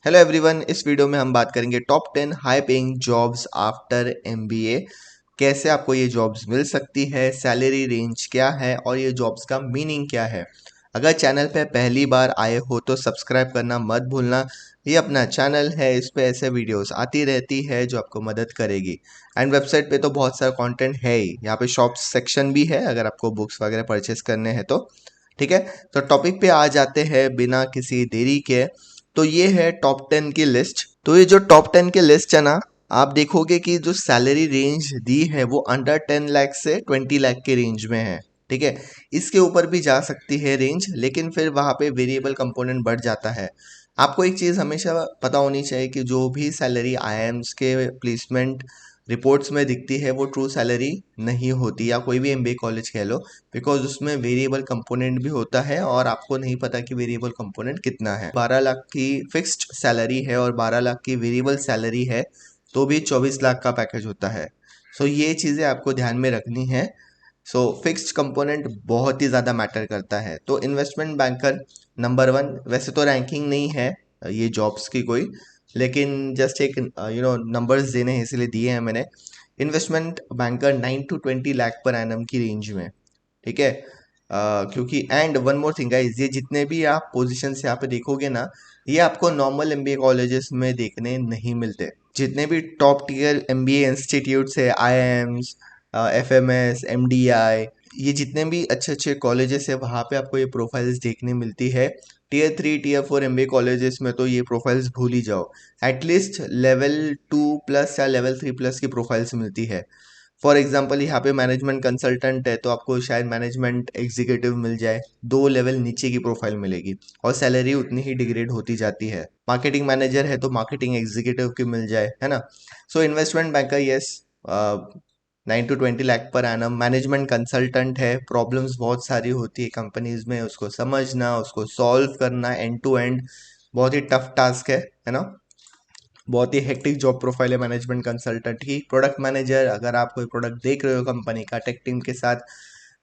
Hello everyone, इस video में हम बात करेंगे top 10 high paying jobs after MBA. कैसे आपको ये जॉब्स मिल सकती है, सैलरी रेंज क्या है और ये जॉब्स का मीनिंग क्या है। अगर चैनल पे पहली बार आए हो तो सब्सक्राइब करना मत भूलना। ये अपना चैनल है, इस पे ऐसे वीडियोस आती रहती है जो आपको मदद करेगी। एंड वेबसाइट पे तो बहुत सारा कंटेंट है ही, यहाँ पे शॉप्स सेक्शन भी है अगर आपको बुक्स वगैरह परचेस करने हैं तो। ठीक है, तो टॉपिक पे आ जाते हैं बिना किसी देरी के। तो ये है टॉप 10 की लिस्ट। तो ये जो टॉप 10 की लिस्ट है ना, आप देखोगे कि जो सैलरी रेंज दी है वो अंडर 10 लाख से 20 लाख के रेंज में है। ठीक है, इसके ऊपर भी जा सकती है रेंज, लेकिन फिर वहाँ पे वेरिएबल कंपोनेंट बढ़ जाता है। आपको एक चीज़ हमेशा पता होनी चाहिए कि जो भी सैलरी आईआईएम्स के प्लेसमेंट रिपोर्ट्स में दिखती है वो ट्रू सैलरी नहीं होती, या कोई भी एमबीए कॉलेज कह लो, बिकॉज उसमें वेरिएबल कंपोनेंट भी होता है और आपको नहीं पता कि वेरिएबल कंपोनेंट कितना है। 12 लाख की फिक्स्ड सैलरी है और 12 लाख की वेरिएबल सैलरी है तो भी 24 लाख का पैकेज होता है। सो ये चीज़ें आपको ध्यान में रखनी है। सो फिक्स्ड कंपोनेंट बहुत ही ज़्यादा मैटर करता है। तो इन्वेस्टमेंट बैंकर नंबर 1, वैसे तो रैंकिंग नहीं है ये जॉब्स की कोई, लेकिन जस्ट एक नंबर्स देने हैं इसलिए दिए हैं मैंने। Investment banker 9 to 20 lakh per annum की रेंज में। ठीक है, क्योंकि and one more thing guys, ये जितने भी आप पोजीशंस यहाँ पे देखोगे ना, ये आपको नॉर्मल एमबीए कॉलेजेस में देखने नहीं मिलते। जितने भी टॉप टियर एमबीए इंस्टीट्यूट्स है, आईआईएम्स, एफएमएस, एमडीआई, ये जितने भी अच्छे अच्छे कॉलेजेस है वहाँ पे आपको ये प्रोफाइल्स देखने मिलती है। टियर 3 टियर 4 एमबीए कॉलेजेस में तो ये प्रोफाइल्स भूल ही जाओ। एटलीस्ट लेवल 2 प्लस या लेवल 3 प्लस की प्रोफाइल्स मिलती है। फॉर एग्जाम्पल यहाँ पे मैनेजमेंट कंसल्टेंट है तो आपको शायद मैनेजमेंट एग्जीक्यूटिव मिल जाए, 2 लेवल नीचे की प्रोफाइल मिलेगी और सैलरी उतनी ही डिग्रेड होती जाती है। मार्केटिंग मैनेजर है तो मार्केटिंग एग्जीक्यूटिव की मिल जाए, है ना। So investment banker, yes, 9 to 20 lakh per annum. Management consultant है, प्रॉब्लम्स बहुत सारी होती है कंपनीज में, उसको समझना, उसको सॉल्व करना एंड टू एंड बहुत ही टफ टास्क है ना। बहुत ही हेक्टिक जॉब प्रोफाइल है मैनेजमेंट कंसल्टेंट की। प्रोडक्ट मैनेजर, अगर आप कोई प्रोडक्ट देख रहे हो कंपनी का, टेक टीम के साथ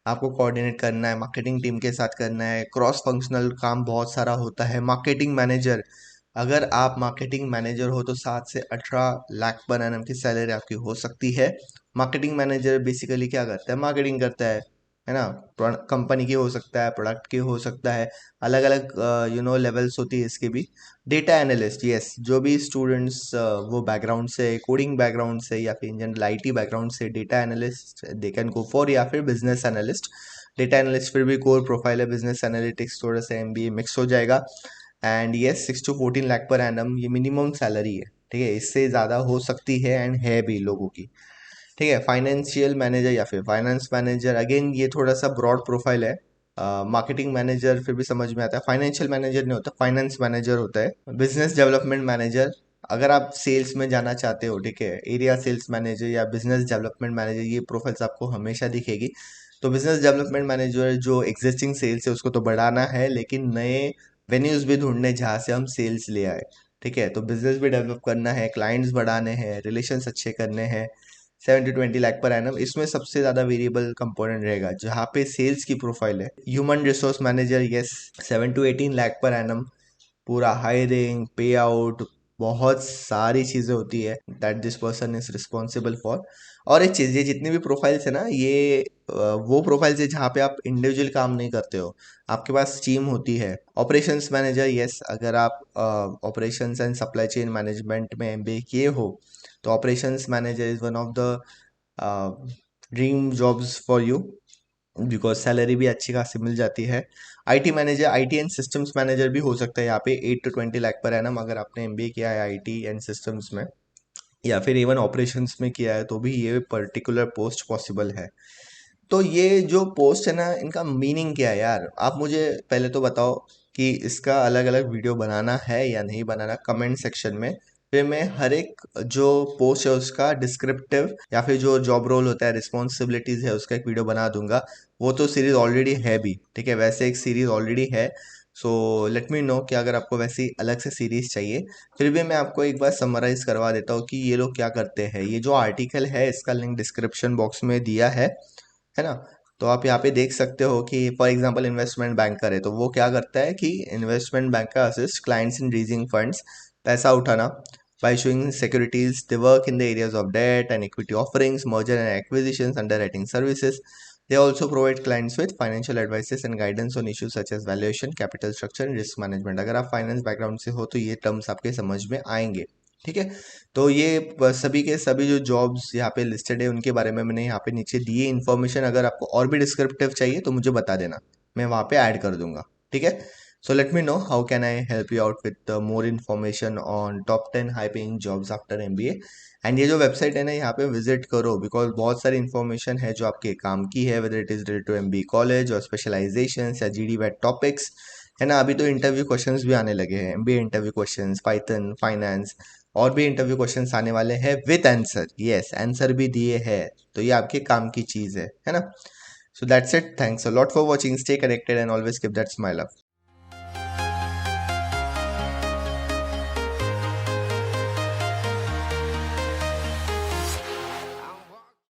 आपको कोऑर्डिनेट करना है, मार्केटिंग टीम के साथ करना है, क्रॉस फंक्शनल काम बहुत सारा होता है। मार्केटिंग मैनेजर, अगर आप मार्केटिंग मैनेजर हो तो 7 से 18 लाख पर एनम की सैलरी आपकी हो सकती है। मार्केटिंग मैनेजर बेसिकली क्या करता है, मार्केटिंग करता है ना। कंपनी की हो सकता है, प्रोडक्ट की हो सकता है, अलग अलग लेवल्स होती है इसकी भी। डेटा एनालिस्ट, यस, जो भी स्टूडेंट्स वो बैकग्राउंड से, कोडिंग बैकग्राउंड से या फिर जनरल आईटी बैकग्राउंड से, data analyst they can go for, या फिर बिजनेस एनालिस्ट। डेटा एनालिस्ट फिर भी कोर प्रोफाइल है, बिजनेस एनालिटिक्स थोड़ा सा एमबीए मिक्स हो जाएगा। And yes, 6 to 14 lakh per annum ये मिनिमम सैलरी है। ठीक है, इससे ज़्यादा हो सकती है एंड है भी लोगों की। ठीक है, फाइनेंशियल मैनेजर या फिर फाइनेंस मैनेजर, अगेन ये थोड़ा सा ब्रॉड प्रोफाइल है। मार्केटिंग मैनेजर फिर भी समझ में आता है, फाइनेंशियल मैनेजर नहीं होता, फाइनेंस मैनेजर होता है। बिजनेस डेवलपमेंट मैनेजर, अगर आप सेल्स में जाना चाहते हो, ठीक है, एरिया सेल्स मैनेजर या बिजनेस डेवलपमेंट मैनेजर, ये प्रोफाइल्स आपको हमेशा दिखेगी। तो बिजनेस डेवलपमेंट मैनेजर जो एग्जिस्टिंग सेल्स है उसको तो बढ़ाना है, लेकिन नए वेन्यूज भी ढूंढने जहाँ से हम सेल्स ले आए। ठीक है, तो बिजनेस भी डेवलप करना है, क्लाइंट्स बढ़ाने हैं, रिलेशंस अच्छे करने हैं। 7 to 20 लाख पर एनम, इसमें सबसे ज़्यादा वेरिएबल कंपोनेंट रहेगा जहाँ पे सेल्स की प्रोफाइल है। Human resource manager, yes, 7 to 18 lakh per annum. पूरा हायरिंग, पे आउट, बहुत सारी चीज़ें होती है that this person is responsible for. और एक चीज़, ये जितनी भी प्रोफाइल्स है ना, ये वो प्रोफाइल्स है जहाँ पे आप इंडिविजुअल काम नहीं करते हो, आपके पास टीम होती है। ऑपरेशंस मैनेजर, यस, अगर आप operations and supply chain management में एमबीए किए हो तो operations manager is one of the dream jobs for you, because salary भी अच्छी खासी मिल जाती है। IT manager, IT and systems manager भी हो सकता है यहाँ पे 8 to 20 लाख पर एनम, अगर आपने एमबीए किया है आईटी एंड सिस्टम्स में या फिर इवन ऑपरेशंस में किया है तो भी ये पर्टिकुलर पोस्ट पॉसिबल है। तो ये जो पोस्ट है ना, इनका मीनिंग क्या है यार, आप मुझे पहले तो बताओ कि इसका अलग अलग वीडियो बनाना है या नहीं बनाना, कमेंट सेक्शन में। फिर मैं हर एक जो पोस्ट है उसका डिस्क्रिप्टिव या फिर जो जॉब रोल होता है, रिस्पॉन्सिबिलिटीज है, उसका एक वीडियो बना दूंगा। वो तो सीरीज ऑलरेडी है भी, ठीक है, वैसे एक सीरीज ऑलरेडी है। सो लेट मी नो कि अगर आपको वैसी अलग से सीरीज चाहिए। फिर भी मैं आपको एक बार समराइज करवा देता हूँ कि ये लोग क्या करते हैं। ये जो आर्टिकल है इसका लिंक डिस्क्रिप्शन बॉक्स में दिया है ना। तो आप यहाँ पे देख सकते हो कि फॉर एग्जांपल इन्वेस्टमेंट बैंकर है तो वो क्या करता है कि investment banker assist clients in raising funds पैसा उठाना by issuing securities. They work in the areas of debt and equity offerings, merger and acquisitions, underwriting services. They also provide clients with financial advices and guidance on issues such as valuation, capital structure and risk management. अगर आप finance background से हो तो ये terms आपके समझ में आएंगे। ठीक है, तो ये सभी के सभी जो जॉब्स यहाँ पे लिस्टेड है उनके बारे में मैंने यहाँ पे नीचे दिए इन्फॉर्मेशन। अगर आपको और भी डिस्क्रिप्टिव चाहिए तो मुझे बता देना, मैं वहाँ पे ऐड कर दूंगा। ठीक है, so let me know how can I help you out with more information on top 10 high paying jobs after MBA। And ये जो वेबसाइट है ना यहाँ पे विजिट करो, बिकॉज बहुत सारी इन्फॉर्मेशन है जो आपके काम की है, whether it is related to MBA college और स्पेशलाइजेशन या GD वेट टॉपिक्स। है ना, अभी तो इंटरव्यू क्वेश्चंस भी आने लगे हैं, MBA interview questions, Python, finance और भी इंटरव्यू क्वेश्चंस आने वाले हैं विथ आंसर। यस, आंसर भी दिए हैं, तो ये आपके काम की चीज़ है ना। So that's it. Thanks a lot for watching. Stay connected and always keep that smile up.